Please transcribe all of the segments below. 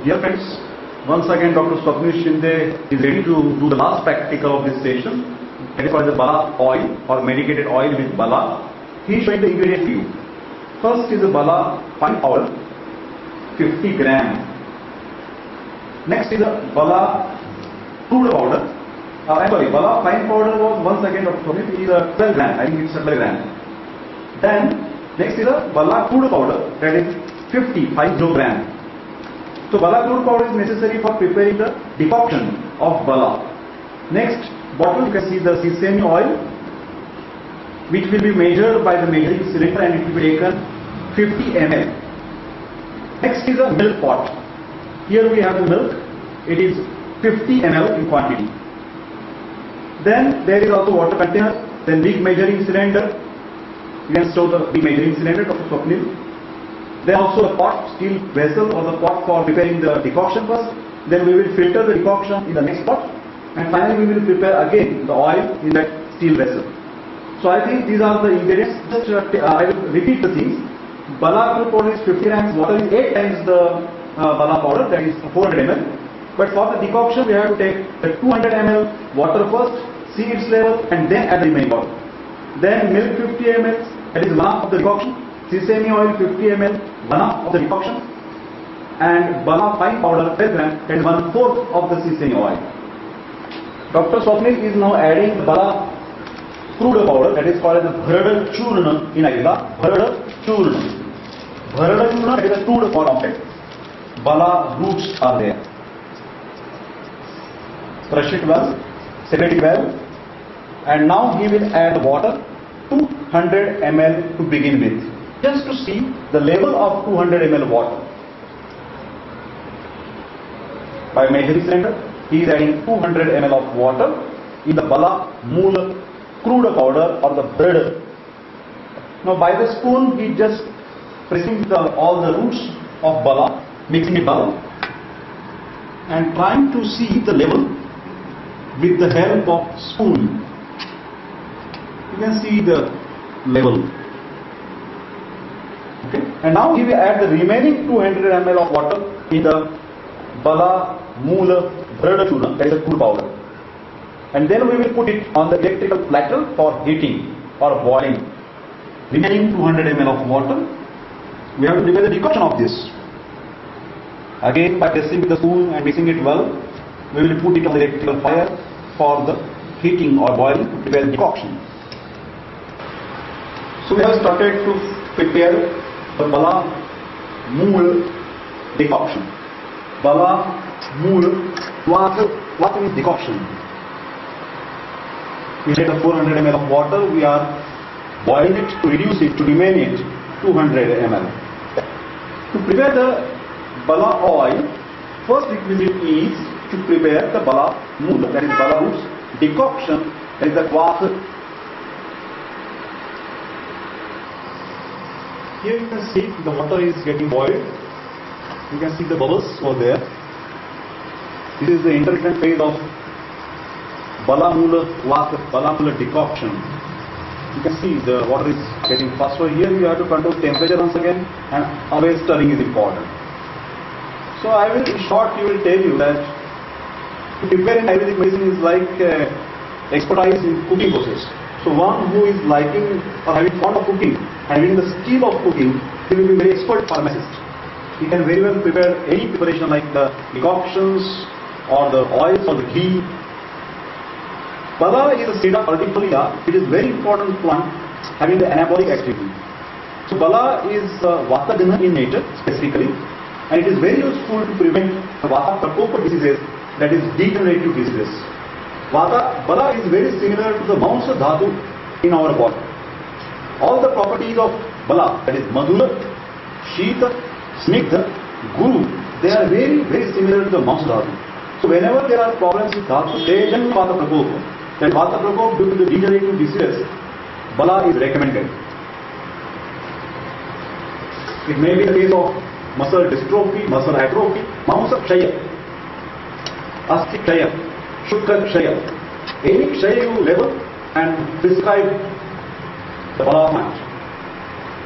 Dear friends, once again Dr. Swapnil Shinde is ready to do the last practical of this session. That is called the Bala oil or medicated oil with Bala. He is showing the ingredient to you. First is the Bala fine powder, 50 gram. Next is the Bala crude powder. Bala fine powder was once again Dr. Swapnil, it is a 12 gram. I think it's a 12 gram. Then next is the Bala crude powder, that is 50 gram. So Bala crude powder is necessary for preparing the decoction of Bala. Next bottle you can see the sesame oil, which will be measured by the measuring cylinder and it will be taken 50 ml. Next is a milk pot. Here we have the milk. It is 50 ml in quantity. Then there is also water container, then big measuring cylinder. You can store the big measuring cylinder of Swapnil. Then also the pot, steel vessel or the pot for preparing the decoction first. Then we will filter the decoction in the next pot. And finally we will prepare again the oil in that steel vessel. So I think these are the ingredients. Just I will repeat the things. Bala crude powder is 50 grams, water is 8 times the Bala powder, that is 400 ml. But for the decoction we have to take the 200 ml water first, see its level and then add the remaining water. Then milk 50 ml, that is 1 half of the decoction. Sesame oil 50 ml, 1 half of the decoction, and Bala fine powder 12 gram, that is 1/4 of the sesame oil. Dr. Swapnil is now adding the Bala crude powder, that is called the Bharada Churna in Ayurveda. Bharada Churna. Bharada Churna is a crude form of it. Bala roots are there. Crush it well, separate it well, and now he will add water, 200 ml to begin with. Just to see the level of 200 ml water. By measuring cylinder, he is adding 200 ml of water in the Bala Mool crude powder or the bread. Now by the spoon, he just pressing all the roots of Bala, mixing it well, and trying to see the level with the help of spoon. You can see the level. Okay. And now he will add the remaining 200 ml of water in the Bala Mool Bread Churna, that is the crude powder. And then we will put it on the electrical platter for heating or boiling. Remaining 200 ml of water, we have to prepare the decoction of this. Again, by pressing with the spoon and mixing it well, we will put it on the electrical fire for the heating or boiling to prepare the decoction. So we have started to prepare the Bala Mool decoction. Bala Mool, what is decoction? We take the 400 ml of water, we are boiling it to reduce it, to remain it 200 ml. To prepare the Bala oil, first requisite is to prepare the Bala Mool, that is Bala roots decoction, that is the kvath. Here you can see the water is getting boiled. You can see the bubbles over there. This is the intermittent phase of Bala Mool kvath, Bala Mool decoction. You can see the water is getting faster. Here you have to control temperature once again, and always stirring is important. So I will, in short, you will tell you that preparing Ayurvedic medicine is like expertise in cooking process. So one who is liking or having fond of cooking, having the skill of cooking, he will be very expert pharmacist. He can very well prepare any preparation like the decoctions or the oils or the ghee. Bala is a seed of Artifolia. It is very important plant having the anabolic activity. So Bala is Vata Gana in nature specifically, and it is very useful to prevent the Vata Prakopa diseases, that is degenerative diseases. Bala is very similar to the Mamsa Dhatu in our body. All the properties of Bala, that is Madhura, Shita, Snigdha, Guru, they are very, very similar to the Mamsa Dhatu. So whenever there are problems with Dhatu, they then Vata Prakopa. That Vata Prakopa due to the degenerative diseases, Bala is recommended. It may be the case of muscle dystrophy, muscle atrophy, Mamsa Kshaya, Asti Kshaya, Shukra Kshaya. Any Kshaya you level and prescribe the Bala plant.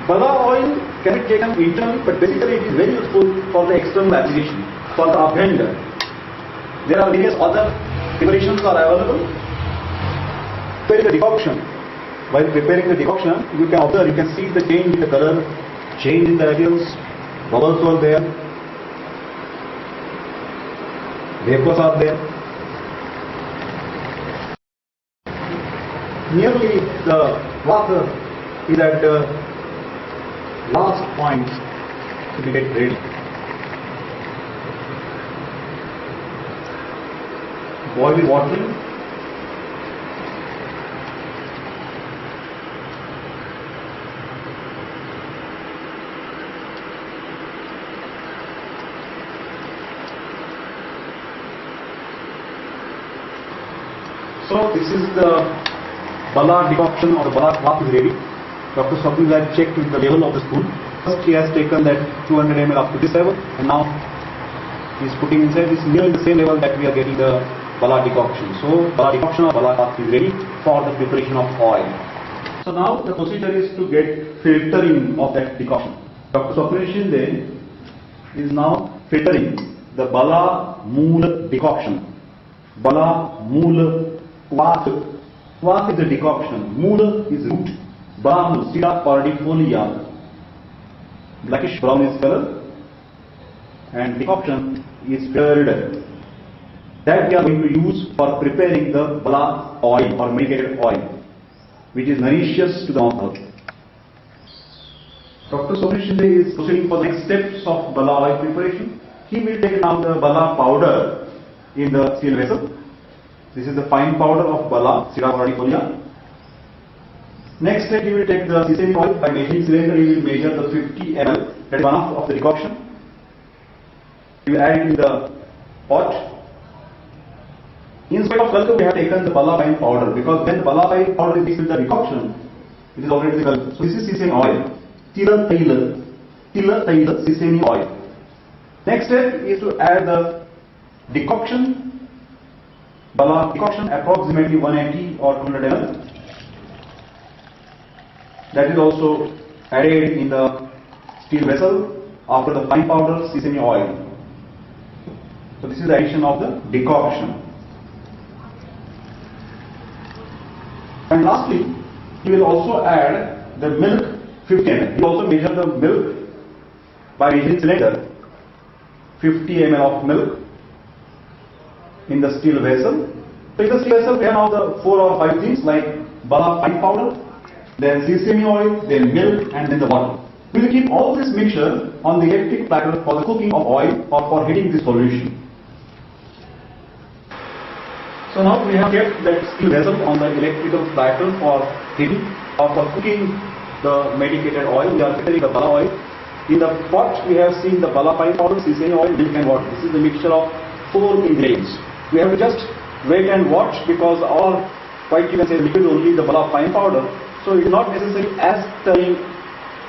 Bala oil can be taken internally, but basically it is very useful for the external application. for the Abhyanga. There are various other preparations are available. Preparing the decoction. While preparing the decoction, you can observe, you can see the change in the color, change in the areas, bubbles are there, vapors are there. Nearly the water is at the last point to get ready. Boil is watering. So this is the Bala decoction or the Bala cloth is ready. Dr. Swapnil has checked with the level of the spoon. First he has taken that 200 ml up to this level, and now he is putting inside. This nearly the same level that we are getting the Bala decoction. So Bala decoction or Bala cloth is ready for the preparation of oil. So now the procedure is to get filtering of that decoction. Dr. Swapnil Shinde is now filtering the Bala Mool decoction. Bala Mool Quat. Quat is the decoction. Mool is root. Bala Sida pardifolia. Blackish brown is color. And decoction is filtered. That we are going to use for preparing the Bala oil or medicated oil, which is nourishes to the mouth. Dr. Swapnil Shinde is proceeding for the next steps of Bala oil preparation. He will take now the Bala powder in the steel vessel. This is the fine powder of Bala, Sida pardifolia. Next step, he will take the sesame oil. By measuring cylinder, he will measure the 50 ml, that is 1/2 of the decoction. He will add it in the pot. In spite of kalka, we have taken the Bala fine powder, because when the Bala fine powder is mixed with the decoction, it is already the kalka. So this is sesame oil. Tila taila sesame oil. Next step is to add the decoction. Bala decoction approximately 180 or 200 ml. That is also added in the steel vessel after the fine powder sesame oil. So this is the addition of the decoction. And lastly, he will also add the milk 50 ml. He will also measure the milk by measuring cylinder, 50 ml of milk in the steel vessel. So in the steel vessel, we have now the 4 or 5 things like Bala fine powder, then sesame oil, then milk, and then the water. We will keep all this mixture on the electric platter for the cooking of oil or for heating the solution. So now we have kept that steel vessel on the electrical platter for heating or for cooking the medicated oil. We are preparing the Bala oil. In the pot, we have seen the Bala fine powder, sesame oil, milk, and water. This is the mixture of 4 ingredients. We have to just wait and watch, because all quite you can say liquid only, the Bala fine powder. So it is not necessarily as stirring,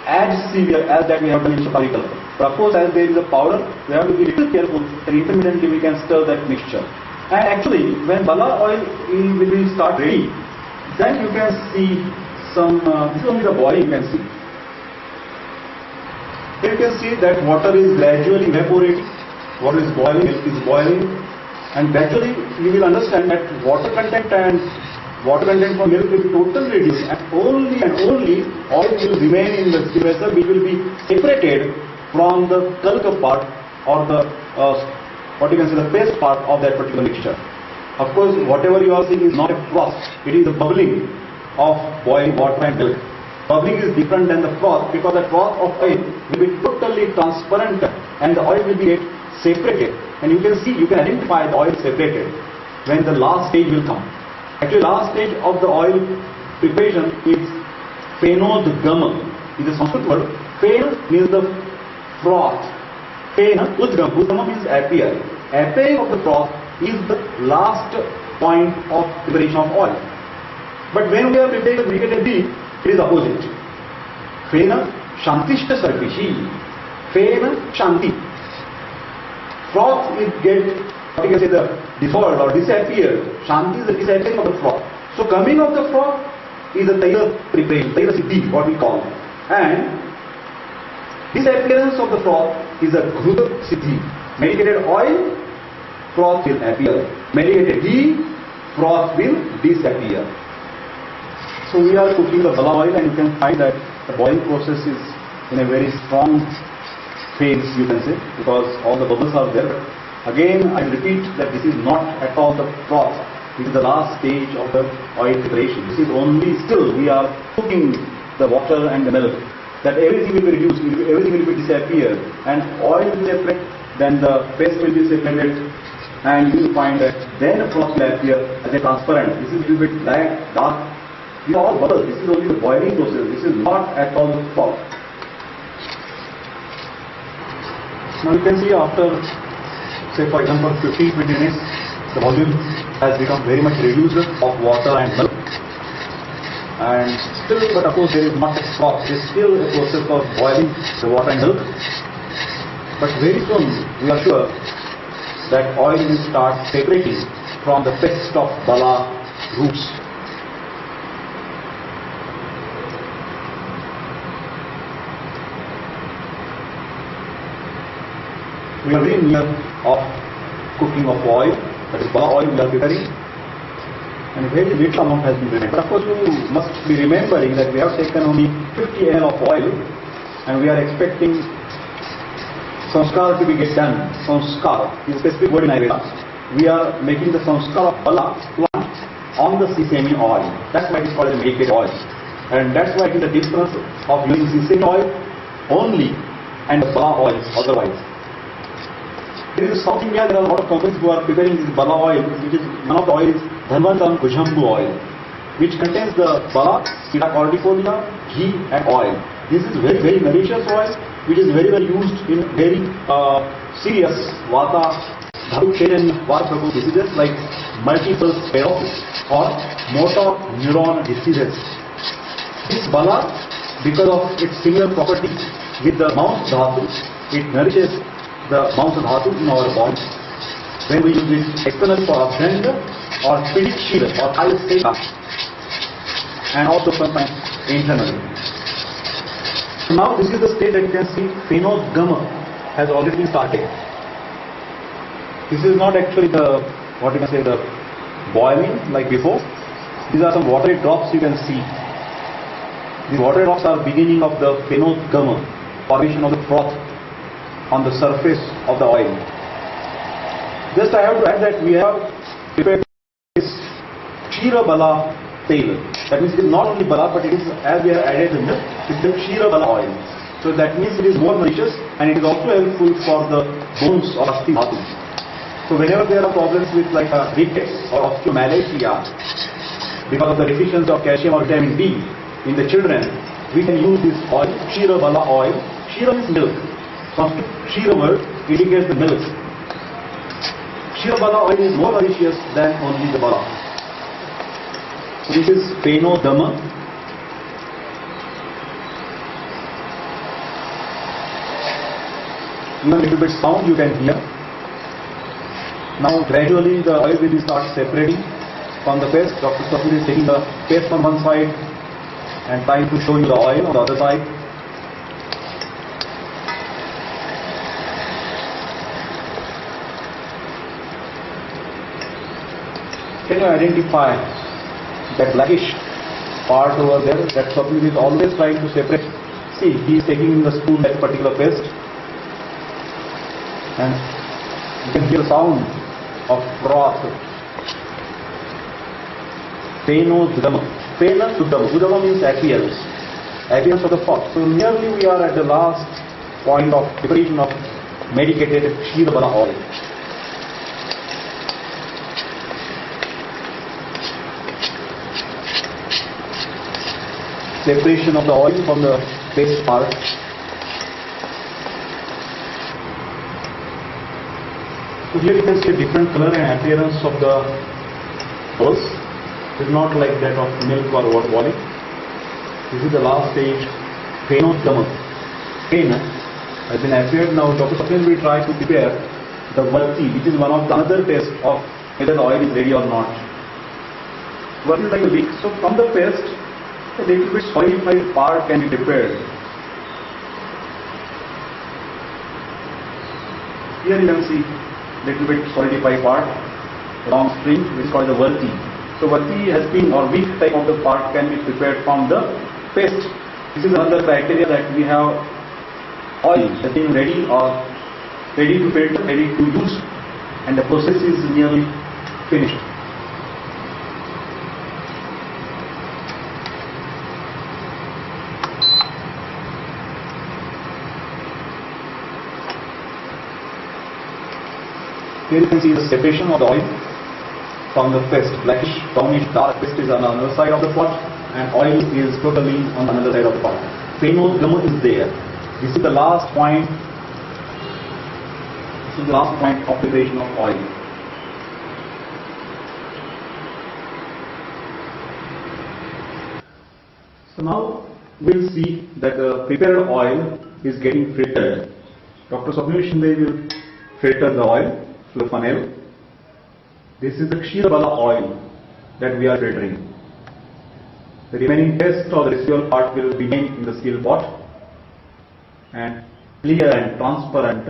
as severe as that we have done in Shapari color. But of course, as there is a powder, we have to be little careful that intermittently we can stir that mixture. And actually, when Bala oil will start ready, then you can see some, this is only the boiling you can see. Here you can see that water is gradually evaporating, water is boiling, milk is boiling, and gradually you will understand that water content for milk will be totally reduced, and only oil will remain in the steel vessel, which will be separated from the kalka part or the what you can say the paste part of that particular mixture. Of course, whatever you are seeing is not a froth, it is the bubbling of boiling water and milk. Bubbling is different than the froth, because the froth of oil will be totally transparent and the oil will be separated, and you can see, you can identify the oil separated when the last stage will come. Actually, last stage of the oil preparation is phenodgama. It is a Sanskrit word. Phen means the froth. Phen, udgama means appear. Appearing of the froth is the last point of preparation of oil. But when we are preparing the medicated ghee, it is opposite. Phena shantishta sarpishi. Phena shanti. Froth is get, what you can say, the dissolved or disappear. Shanti is the disappearing of the froth. So coming of the froth is the taila preparation, taila siddhi, what we call. And disappearance of the froth is a ghruta siddhi. Medicated oil, froth will appear. Medicated ghee, froth will disappear. So we are cooking the bala oil, and you can find that the boiling process is in a very strong phase, you can say, because all the bubbles are there. Again, I repeat that this is not at all the froth. This is the last stage of the oil preparation. This is only still we are cooking the water and the milk. That everything will be reduced, everything will be disappeared, and oil will separate, then the paste will be separated, and you will find that then the froth will appear as a transparent. This is a little bit black, dark. These are all bubbles. This is only the boiling process. This is not at all the froth. Now you can see after, say for example, 15-20 minutes, the volume has become very much reduced of water and milk. And still, but of course, there is not a froth. There is still a process of boiling the water and milk. But very soon, we are sure that oil will start separating from the paste of bala roots. We are very near of cooking of oil, that is bala oil we are preparing, and a very little amount has been prepared. But of course you must be remembering that we have taken only 50 ml of oil, and we are expecting sanskar to be get done. Sanskar is a specific word in Ayurveda. We are making the sanskar of bala plant on the sesame oil. That's why it is called a medicated oil. And that's why it is the difference of using sesame oil only and the bala oils otherwise. In South India, there are a lot of companies who are preparing this bala oil, which is one of the oils, Dhanvantam Kujambu oil, which contains the bala, Sida cordifolia, ghee and oil. This is very, very malicious oil, which is very well used in very serious vata, dhatu, and vata diseases like multiple sclerosis or motor neuron diseases. This bala, because of its similar properties with the mouse dhatu, it nourishes the mouse dhatu in our body. When we use it externally for abhyanga or spirit shield or ayurveda, and also sometimes internally. Now this is the stage that you can see phenogama has already been started. This is not actually the, what you can say, the boiling like before. These are some watery drops you can see. These watery drops are beginning of the phenogama, formation of the froth on the surface of the oil. Just I have to add that we have prepared this Shira Bala Tail. That means it is not only bala, but it is, as we have added the milk, it is the Shira Bala oil. So that means it is more malicious, and it is also helpful for the bones or asti dhatu. So whenever there are problems with like rickets or osteomalacia because of the deficiency of calcium or vitamin D in the children, we can use this oil, Shira Bala oil. Shira is milk. Shira word indicates the milk. Shira Bala oil is more malicious than only the bala. So this is phenogama. Even a little bit sound you can hear. Now gradually the oil will start separating from the paste. Dr. Sapir is taking the paste on one side and trying to show you the oil on the other side. Can you identify that blackish part over there? That Sapir is always trying to separate. See, he is taking in the spoon that particular paste, and you can hear the sound of froth. Phenogama. Phena Sudama. Sudama means appearance. Appearance of the froth. So nearly we are at the last point of preparation of medicated Shira Bala oil. Separation of the oil from the paste part. So here you can see a different color and appearance of the oils. It is not like that of milk or water boiling. This is the last stage, phenogama. Phena has been appeared. Now Dr. Sapir will try to prepare the varti, which is one of the other tests of whether the oil is ready or not. Varti is like a wick. So from the paste, a little bit solidified part can be prepared. Here you can see little bit solidified part, long string, which is called the vati. So vati has been, or weak type of the part can be prepared from the paste. This is another criteria that we have oil has been ready or ready to filter, ready to use, and the process is nearly finished. Here you can see the separation of the oil from the paste. Blackish, brownish, dark paste is on the other side of the pot, and oil is totally on another side of the pot. Pheno gum is there. This is the last point. This is the last point of preparation of oil. So now we'll see that the prepared oil is getting filtered. Dr. Swapnil Shinde will filter the oil to the funnel. This is the Kshira Bala oil that we are filtering. The remaining paste or the residual part will remain in the steel pot, and clear and transparent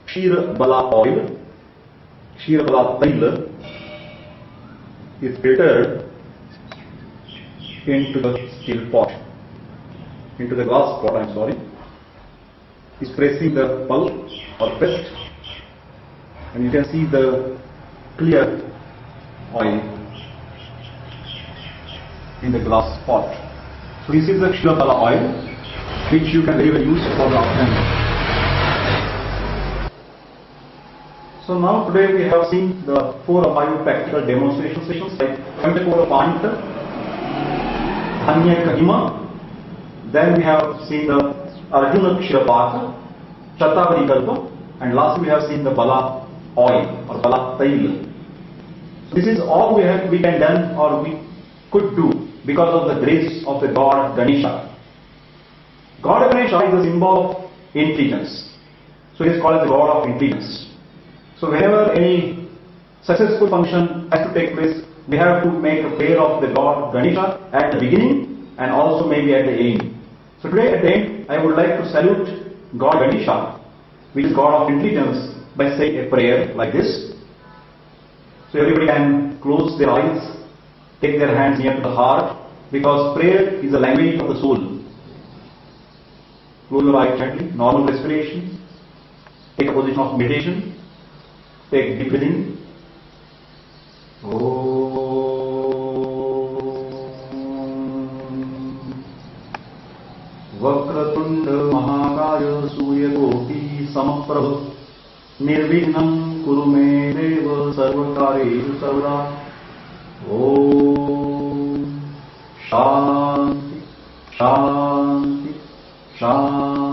Kshira Bala oil, Kshira Bala Tail, is filtered into the steel pot, into the glass pot, is pressing the pulp or paste, and you can see the clear oil in the glass pot. So this is the Kshira Bala oil, which you can very well use for the afternoon. So now today we have seen the 4 or 5 practical demonstration sessions like Panchakora Panta, Dhanya Kahima, then we have seen the Arjuna Kshirapaka, Shatavari Kalpa, and lastly we have seen the Bala oil or Bala Tail. So this is all we can done or we could do because of the grace of the god Ganesha. God Ganesha is a symbol of intelligence. So he is called the god of intelligence. So whenever any successful function has to take place, we have to make a prayer of the god Ganesha at the beginning and also maybe at the end. So today at the end, I would like to salute God Ganesha, which is God of intelligence, by saying a prayer like this. So everybody can close their eyes, take their hands near to the heart, because prayer is the language of the soul. Close your eyes gently, normal respiration, take a position of meditation, take deep breathing. Vakratunda Mahakaya Suryakoti Samaprabha Nirvignam Kurume Deva Sarvakaresu Sarva. Om Shanti Shanti Shanti.